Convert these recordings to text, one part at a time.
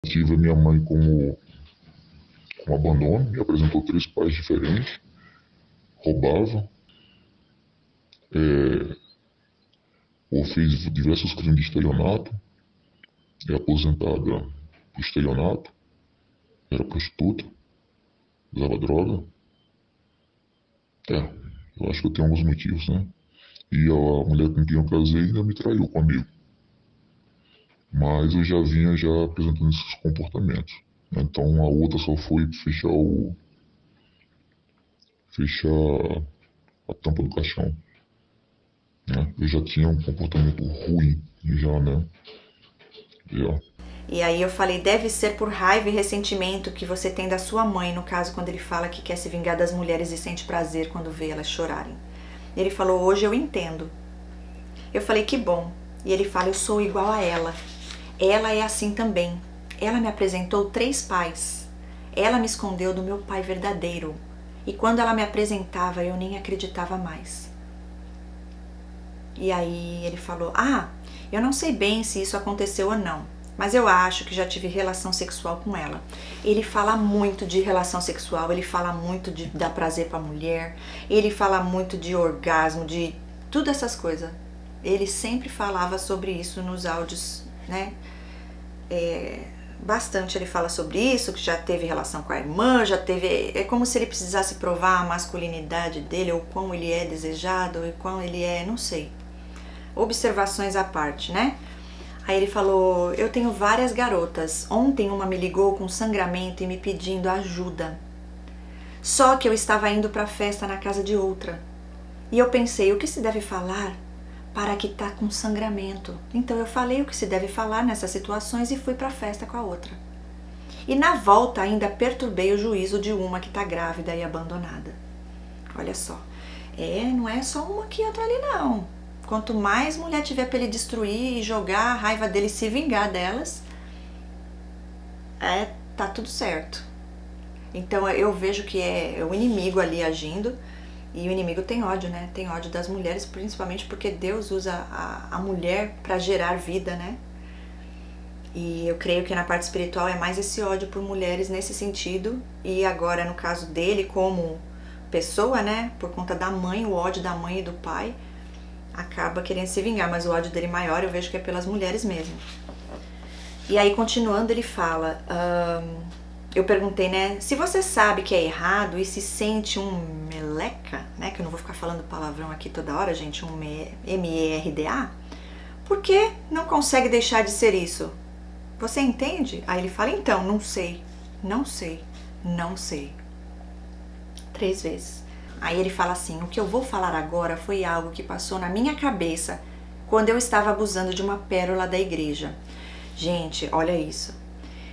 Tive a minha mãe como abandono, me apresentou três pais diferentes, roubava, ou fez diversos crimes de estelionato, é aposentada por estelionato, era prostituta, usava droga. É, eu acho que eu tenho alguns motivos, né? E a mulher com quem eu casei ainda me traiu com um amigo. Mas eu já vinha já apresentando esses comportamentos. Então a outra só foi fechar a tampa do caixão, né? Eu já tinha um comportamento ruim, já, né? Já. E aí eu falei, deve ser por raiva e ressentimento que você tem da sua mãe, no caso quando ele fala que quer se vingar das mulheres e sente prazer quando vê elas chorarem. Ele falou, hoje eu entendo. Eu falei, que bom. E ele fala, eu sou igual a ela. Ela é assim também. Ela me apresentou três pais. Ela me escondeu do meu pai verdadeiro. E quando ela me apresentava, eu nem acreditava mais. E aí ele falou, eu não sei bem se isso aconteceu ou não, mas eu acho que já tive relação sexual com ela. Ele fala muito de relação sexual, ele fala muito de dar prazer pra mulher, ele fala muito de orgasmo, de tudo essas coisas. Ele sempre falava sobre isso nos áudios, né? Bastante ele fala sobre isso, que já teve relação com a irmã, já teve. É como se ele precisasse provar a masculinidade dele, ou quão ele é desejado, ou quão ele é, não sei. Observações à parte, né? Aí ele falou, eu tenho várias garotas. Ontem uma me ligou com sangramento e me pedindo ajuda. Só que eu estava indo para a festa na casa de outra. E eu pensei, o que se deve falar para que tá com sangramento? Então eu falei o que se deve falar nessas situações e fui para a festa com a outra. E na volta ainda perturbei o juízo de uma que tá grávida e abandonada. Olha só, não é só uma aqui e outra ali não. Quanto mais mulher tiver pra ele destruir e jogar a raiva dele e se vingar delas, tá tudo certo. Então eu vejo que é o inimigo ali agindo. E o inimigo tem ódio, né? Tem ódio das mulheres, principalmente porque Deus usa a mulher para gerar vida, né? E eu creio que na parte espiritual é mais esse ódio por mulheres nesse sentido. E agora, no caso dele, como pessoa, né? Por conta da mãe, o ódio da mãe e do pai, acaba querendo se vingar. Mas o ódio dele maior eu vejo que é pelas mulheres mesmo. E aí, continuando, ele fala... eu perguntei, né? Se você sabe que é errado e se sente um meleca, né? Que eu não vou ficar falando palavrão aqui toda hora, gente. Um M-E-R-D-A. Por que não consegue deixar de ser isso? Você entende? Aí ele fala, então, não sei, não sei, não sei. 3 vezes. Aí ele fala assim, o que eu vou falar agora foi algo que passou na minha cabeça quando eu estava abusando de uma pérola da igreja. Gente, olha isso.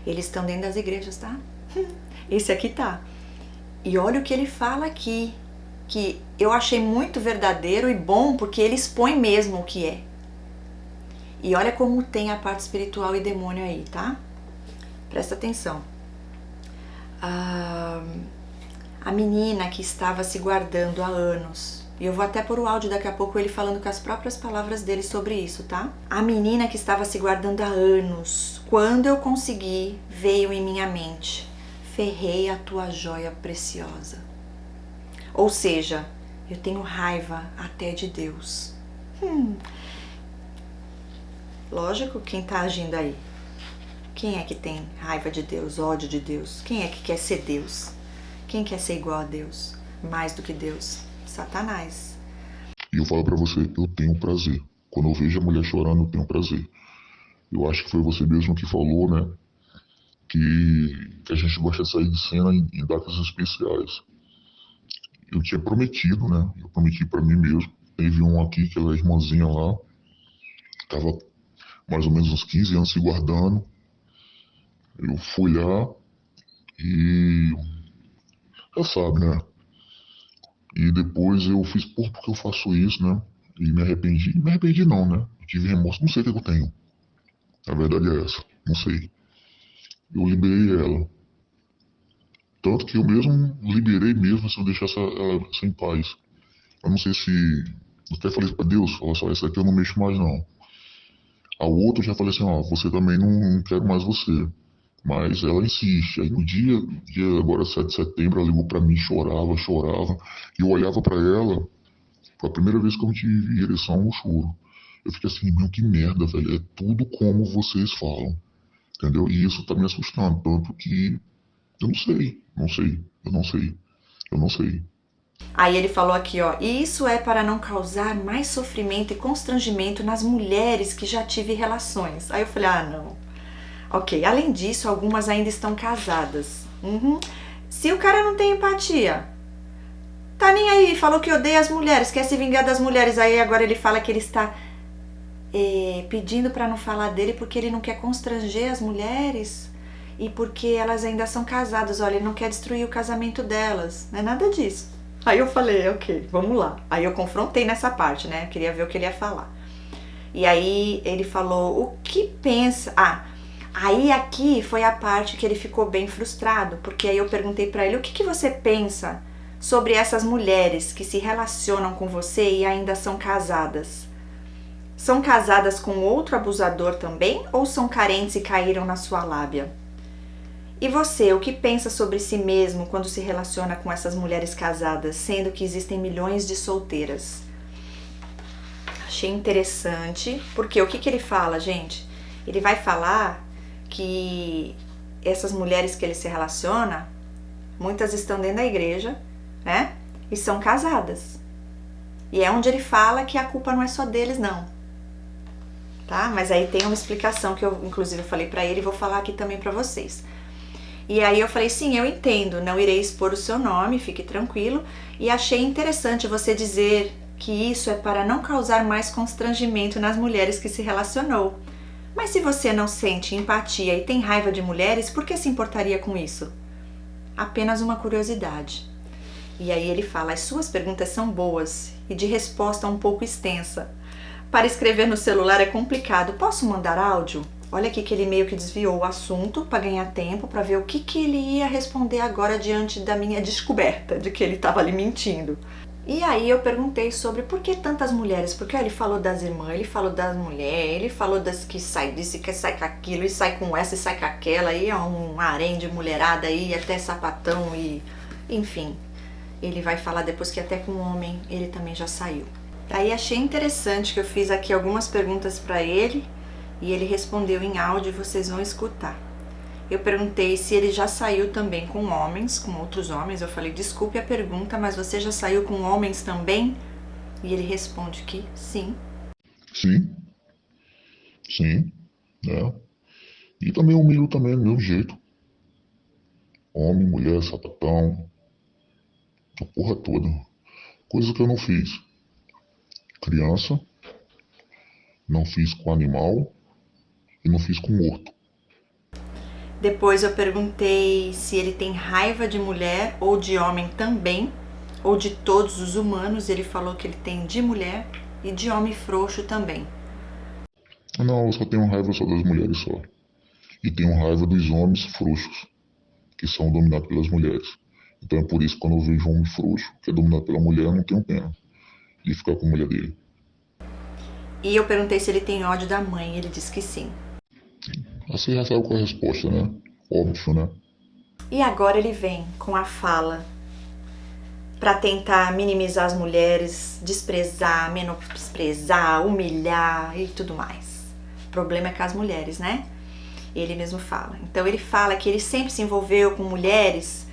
Eles estão dentro das igrejas, tá? Esse aqui tá. E olha o que ele fala aqui, que eu achei muito verdadeiro e bom, porque ele expõe mesmo o que é. E olha como tem a parte espiritual e demônio aí, tá? Presta atenção. A menina que estava se guardando há anos. E eu vou até pôr o áudio daqui a pouco ele falando com as próprias palavras dele sobre isso, tá? A menina que estava se guardando há anos. Quando eu consegui, veio em minha mente. Ferrei a tua joia preciosa. Ou seja, eu tenho raiva até de Deus. Lógico, quem tá agindo aí? Quem é que tem raiva de Deus, ódio de Deus? Quem é que quer ser Deus? Quem quer ser igual a Deus? Mais do que Deus? Satanás. E eu falo pra você, eu tenho prazer. Quando eu vejo a mulher chorando, eu tenho prazer. Eu acho que foi você mesmo que falou, né? Que a gente gosta de sair de cena em datas especiais. Eu tinha prometido, né? Eu prometi pra mim mesmo. Teve um aqui, que ela é irmãzinha lá, tava mais ou menos uns 15 anos se guardando. Eu fui lá e já sabe, né? E depois eu fiz, por que eu faço isso, né? E me arrependi. Me arrependi não, né? Eu tive remorso, não sei o que eu tenho. A verdade é essa, não sei. Eu liberei ela. Tanto que eu mesmo liberei mesmo se eu deixasse ela sem paz. Eu não sei se. Eu até falei pra Deus, olha só, essa aqui eu não mexo mais não. A outra eu já falei assim, ó, você também não quero mais você. Mas ela insiste. Aí no dia agora 7 de setembro, ela ligou pra mim, chorava, chorava. E eu olhava pra ela, foi a primeira vez que eu tive ereção no choro. Eu fiquei assim, meu, que merda, velho. É tudo como vocês falam. Entendeu? E isso tá me assustando, tanto que eu não sei, eu não sei, eu não sei. Aí ele falou aqui, ó, e isso é para não causar mais sofrimento e constrangimento nas mulheres que já tive relações. Aí eu falei, ah, não. Ok, além disso, algumas ainda estão casadas. Uhum. Se o cara não tem empatia, tá nem aí, falou que odeia as mulheres, quer se vingar das mulheres, aí agora ele fala que ele está pedindo para não falar dele porque ele não quer constranger as mulheres e porque elas ainda são casadas, olha, ele não quer destruir o casamento delas, não é nada disso. Aí eu falei, ok, vamos lá. Aí eu confrontei nessa parte, né, queria ver o que ele ia falar. E aí ele falou, o que pensa... Aí aqui foi a parte que ele ficou bem frustrado, porque aí eu perguntei pra ele, o que você pensa sobre essas mulheres que se relacionam com você e ainda são casadas? São casadas com outro abusador também ou são carentes e caíram na sua lábia? E você, o que pensa sobre si mesmo quando se relaciona com essas mulheres casadas, sendo que existem milhões de solteiras? Achei interessante, porque o que ele fala, gente? Ele vai falar que essas mulheres que ele se relaciona, muitas estão dentro da igreja, né? E são casadas. E é onde ele fala que a culpa não é só deles, não. Tá? Mas aí tem uma explicação que eu, inclusive, falei pra ele e vou falar aqui também pra vocês. E aí eu falei, sim, eu entendo, não irei expor o seu nome, fique tranquilo. E achei interessante você dizer que isso é para não causar mais constrangimento nas mulheres que se relacionou. Mas se você não sente empatia e tem raiva de mulheres, por que se importaria com isso? Apenas uma curiosidade. E aí ele fala, as suas perguntas são boas e de resposta um pouco extensa. Para escrever no celular é complicado, posso mandar áudio? Olha aqui que ele meio que desviou o assunto para ganhar tempo, para ver o que ele ia responder agora diante da minha descoberta de que ele estava ali mentindo. E aí eu perguntei sobre por que tantas mulheres, porque ele falou das irmãs, ele falou das mulheres, ele falou das que sai disso, que sai com aquilo, e sai com essa e sai com aquela, e é um harém de mulherada aí, até sapatão e... enfim, ele vai falar depois que até com um homem ele também já saiu. Aí achei interessante que eu fiz aqui algumas perguntas para ele e ele respondeu em áudio e vocês vão escutar. Eu perguntei se ele já saiu também com homens, com outros homens. Eu falei, desculpe a pergunta, mas você já saiu com homens também? E ele responde que sim. Sim, sim, né? E também humilho também do meu jeito. Homem, mulher, sapatão, a porra toda. Coisa que eu não fiz. Criança, não fiz com animal e não fiz com morto. Depois eu perguntei se ele tem raiva de mulher ou de homem também, ou de todos os humanos. Ele falou que ele tem de mulher e de homem frouxo também. Não, eu só tenho raiva só das mulheres só. E tenho raiva dos homens frouxos, que são dominados pelas mulheres. Então é por isso que quando eu vejo um homem frouxo, que é dominado pela mulher, eu não tenho pena de ficar com a mulher dele. E eu perguntei se ele tem ódio da mãe, ele disse que sim. Assim já sabe qual é a resposta, né? Óbvio, né? E agora ele vem com a fala para tentar minimizar as mulheres, desprezar, menosprezar, humilhar e tudo mais. O problema é com as mulheres, né? Ele mesmo fala. Então ele fala que ele sempre se envolveu com mulheres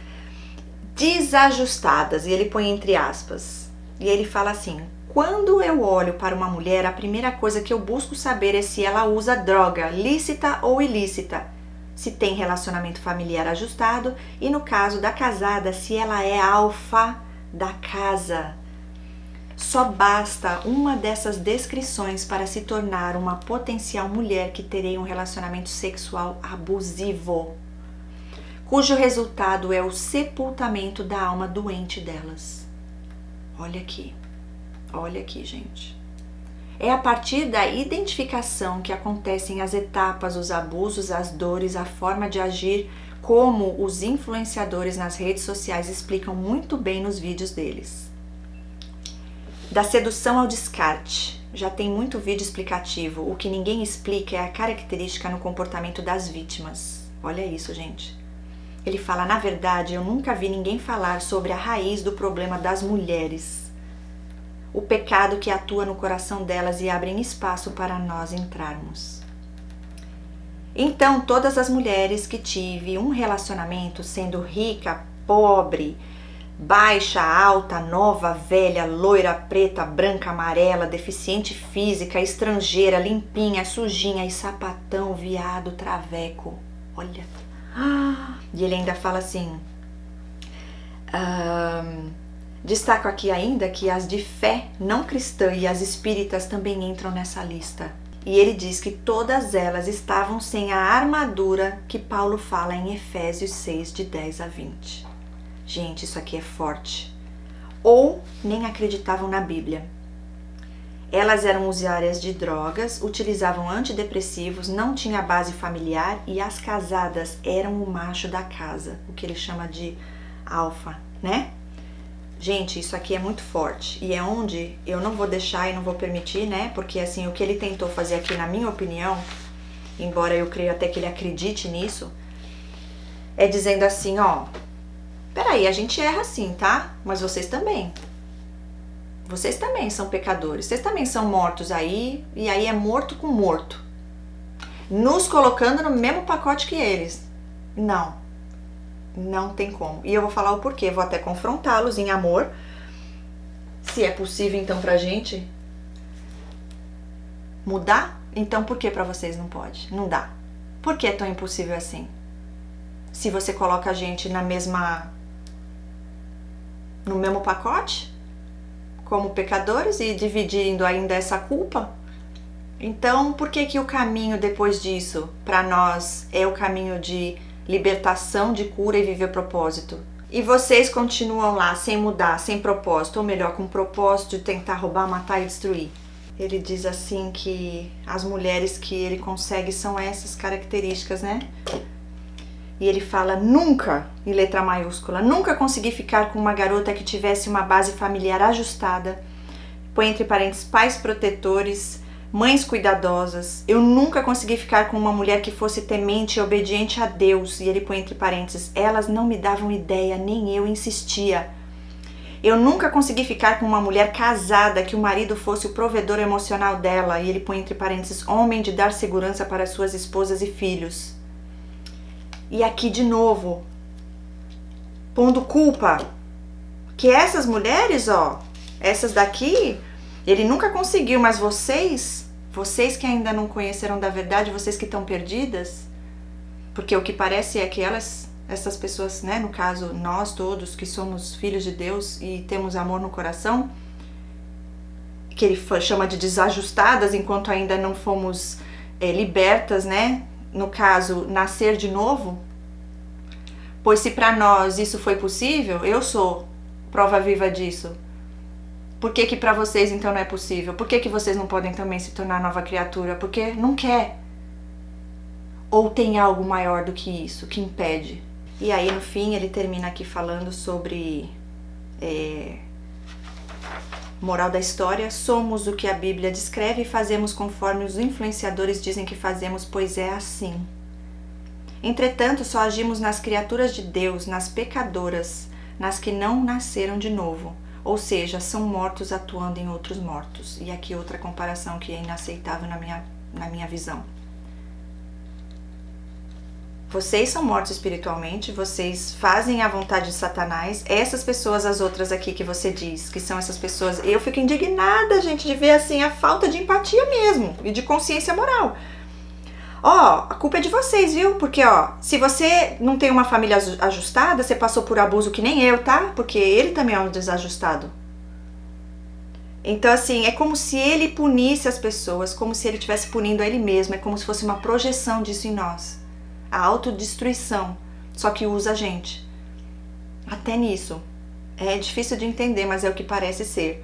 desajustadas, e ele põe entre aspas. E ele fala assim, quando eu olho para uma mulher, a primeira coisa que eu busco saber é se ela usa droga, lícita ou ilícita, se tem relacionamento familiar ajustado e, no caso da casada, se ela é alfa da casa. Só basta uma dessas descrições para se tornar uma potencial mulher que terei um relacionamento sexual abusivo, cujo resultado é o sepultamento da alma doente delas. Olha aqui, gente. É a partir da identificação que acontecem as etapas, os abusos, as dores, a forma de agir, como os influenciadores nas redes sociais explicam muito bem nos vídeos deles. Da sedução ao descarte. Já tem muito vídeo explicativo. O que ninguém explica é a característica no comportamento das vítimas. Olha isso, gente. Ele fala, na verdade, eu nunca vi ninguém falar sobre a raiz do problema das mulheres. O pecado que atua no coração delas e abre espaço para nós entrarmos. Então, todas as mulheres que tive um relacionamento, sendo rica, pobre, baixa, alta, nova, velha, loira, preta, branca, amarela, deficiente física, estrangeira, limpinha, sujinha e sapatão, viado, traveco. Olha. E ele ainda fala assim, destaco aqui ainda que as de fé não cristã e as espíritas também entram nessa lista. E ele diz que todas elas estavam sem a armadura que Paulo fala em Efésios 6, de 10 a 20. Gente, isso aqui é forte. Ou nem acreditavam na Bíblia. Elas eram usuárias de drogas, utilizavam antidepressivos, não tinha base familiar e as casadas eram o macho da casa, o que ele chama de alfa, né? Gente, isso aqui é muito forte e é onde eu não vou deixar e não vou permitir, né? Porque assim, o que ele tentou fazer aqui, na minha opinião, embora eu creio até que ele acredite nisso, é dizendo assim, ó, peraí, a gente erra sim, tá? Mas vocês também. Vocês também são pecadores, vocês também são mortos aí, e aí é morto com morto. Nos colocando no mesmo pacote que eles. Não tem como. E eu vou falar o porquê, vou até confrontá-los em amor. Se é possível então pra gente mudar, então por que pra vocês não pode? Não dá. Por que é tão impossível assim? Se você coloca a gente no mesmo pacote, como pecadores e dividindo ainda essa culpa, então por que o caminho depois disso para nós é o caminho de libertação, de cura e viver propósito? E vocês continuam lá sem mudar, sem propósito, ou melhor, com o propósito de tentar roubar, matar e destruir. Ele diz assim que as mulheres que ele consegue são essas características, né? E ele fala, nunca, em letra maiúscula, nunca consegui ficar com uma garota que tivesse uma base familiar ajustada, põe entre parênteses, pais protetores, mães cuidadosas. Eu nunca consegui ficar com uma mulher que fosse temente e obediente a Deus, e ele põe entre parênteses, elas não me davam ideia, nem eu insistia. Eu nunca consegui ficar com uma mulher casada que o marido fosse o provedor emocional dela, e ele põe entre parênteses, homem de dar segurança para suas esposas e filhos. E aqui de novo, pondo culpa, que essas mulheres, ó, essas daqui, ele nunca conseguiu, mas vocês que ainda não conheceram da verdade, vocês que estão perdidas, porque o que parece é que essas pessoas, né, no caso, nós todos que somos filhos de Deus e temos amor no coração, que ele chama de desajustadas enquanto ainda não fomos libertas, né? No caso, nascer de novo, pois se para nós isso foi possível, eu sou prova viva disso. Por que para vocês então não é possível? Por que vocês não podem também se tornar nova criatura? Porque não quer. Ou tem algo maior do que isso, que impede. E aí no fim ele termina aqui falando sobre moral da história, somos o que a Bíblia descreve e fazemos conforme os influenciadores dizem que fazemos, pois é assim. Entretanto, só agimos nas criaturas de Deus, nas pecadoras, nas que não nasceram de novo, ou seja, são mortos atuando em outros mortos. E aqui outra comparação que é inaceitável na minha visão. Vocês são mortos espiritualmente, vocês fazem a vontade de Satanás. Essas pessoas, as outras aqui que você diz, que são essas pessoas, eu fico indignada, gente, de ver assim a falta de empatia mesmo e de consciência moral. Ó, a culpa é de vocês, viu? Porque, ó, se você não tem uma família ajustada, você passou por abuso que nem eu, tá? Porque ele também é um desajustado. Então, assim, é como se ele punisse as pessoas, como se ele estivesse punindo a ele mesmo, é como se fosse uma projeção disso em nós. A autodestruição, só que usa a gente. Até nisso. É difícil de entender, mas é o que parece ser.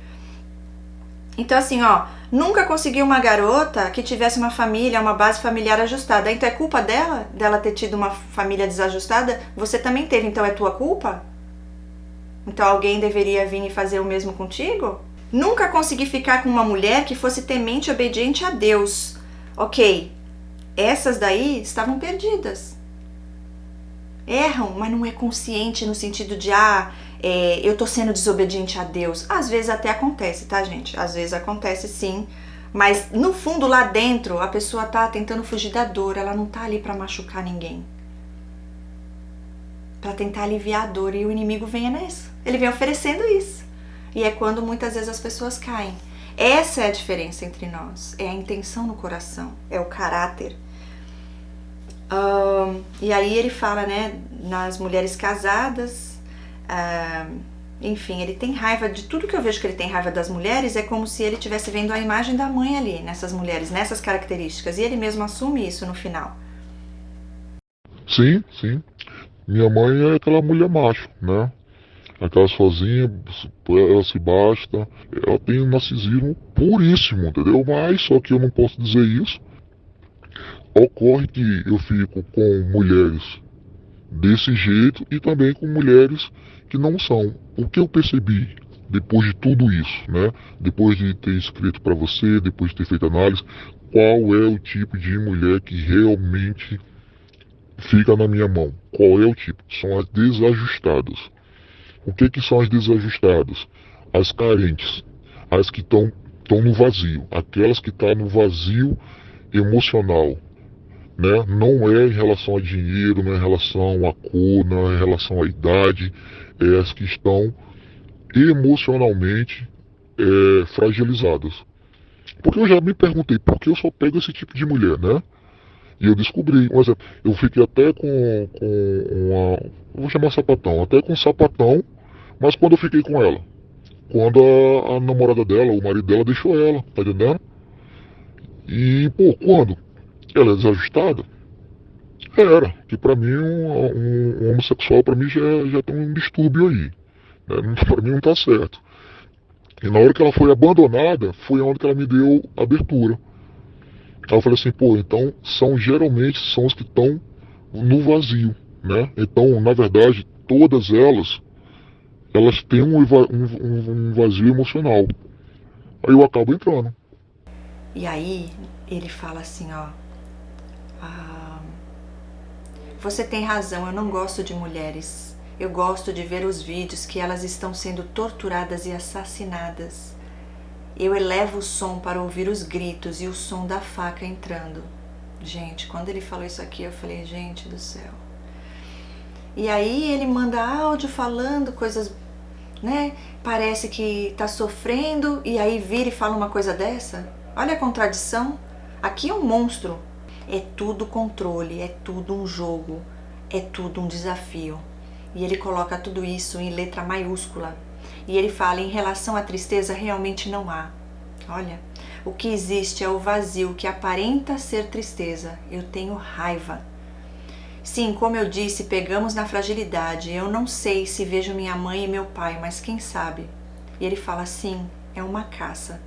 Então assim, ó, nunca consegui uma garota que tivesse uma família, uma base familiar ajustada. Então é culpa dela ter tido uma família desajustada? Você também teve, então é tua culpa? Então alguém deveria vir e fazer o mesmo contigo? Nunca consegui ficar com uma mulher que fosse temente e obediente a Deus. Ok. Essas daí estavam perdidas. Erram, mas não é consciente no sentido de, eu tô sendo desobediente a Deus. Às vezes até acontece, tá, gente? Às vezes acontece sim, mas no fundo, lá dentro, a pessoa tá tentando fugir da dor, ela não tá ali pra machucar ninguém. Pra tentar aliviar a dor, e o inimigo vem nessa. Ele vem oferecendo isso. E é quando muitas vezes as pessoas caem. Essa é a diferença entre nós, é a intenção no coração, é o caráter. E aí ele fala, né, nas mulheres casadas, enfim, ele tem raiva de tudo que eu vejo que ele tem raiva das mulheres, é como se ele estivesse vendo a imagem da mãe ali, nessas mulheres, nessas características, e ele mesmo assume isso no final. Sim, sim. Minha mãe é aquela mulher macho, né? Aquela sozinha, ela se basta. Ela tem um narcisismo puríssimo, entendeu? Mas só que eu não posso dizer isso. Ocorre que eu fico com mulheres desse jeito e também com mulheres que não são. O que eu percebi depois de tudo isso, né? Depois de ter escrito para você, depois de ter feito análise, qual é o tipo de mulher que realmente fica na minha mão? Qual é o tipo? São as desajustadas. O que são as desajustadas? As carentes, as que estão no vazio, aquelas que estão no vazio emocional, né? Não é em relação a dinheiro, não é em relação à cor, não é em relação à idade, é as que estão emocionalmente fragilizadas. Porque eu já me perguntei por que eu só pego esse tipo de mulher, né? E eu descobri, por exemplo, eu fiquei até com uma, eu vou chamar sapatão, até com um sapatão, mas quando eu fiquei com ela, quando a namorada dela, o marido dela deixou ela, tá entendendo? E, pô, quando ela é desajustada, era, que pra mim um homossexual pra mim já tem um distúrbio aí, né? Pra mim não tá certo. E na hora que ela foi abandonada, foi onde que ela me deu abertura. Aí eu falei assim, pô, então geralmente são os que estão no vazio, né? Então, na verdade, todas elas têm um vazio emocional. Aí eu acabo entrando. E aí ele fala assim, você tem razão, eu não gosto de mulheres. Eu gosto de ver os vídeos que elas estão sendo torturadas e assassinadas. Eu elevo o som para ouvir os gritos e o som da faca entrando. Gente, quando ele falou isso aqui, eu falei, gente do céu. E aí ele manda áudio falando coisas, né? Parece que tá sofrendo e aí vira e fala uma coisa dessa. Olha a contradição. Aqui é um monstro. É tudo controle, é tudo um jogo, é tudo um desafio. E ele coloca tudo isso em letra maiúscula. E ele fala, em relação à tristeza, realmente não há. Olha, o que existe é o vazio que aparenta ser tristeza. Eu tenho raiva. Sim, como eu disse, pegamos na fragilidade. Eu não sei se vejo minha mãe e meu pai, mas quem sabe? E ele fala, sim, é uma caça.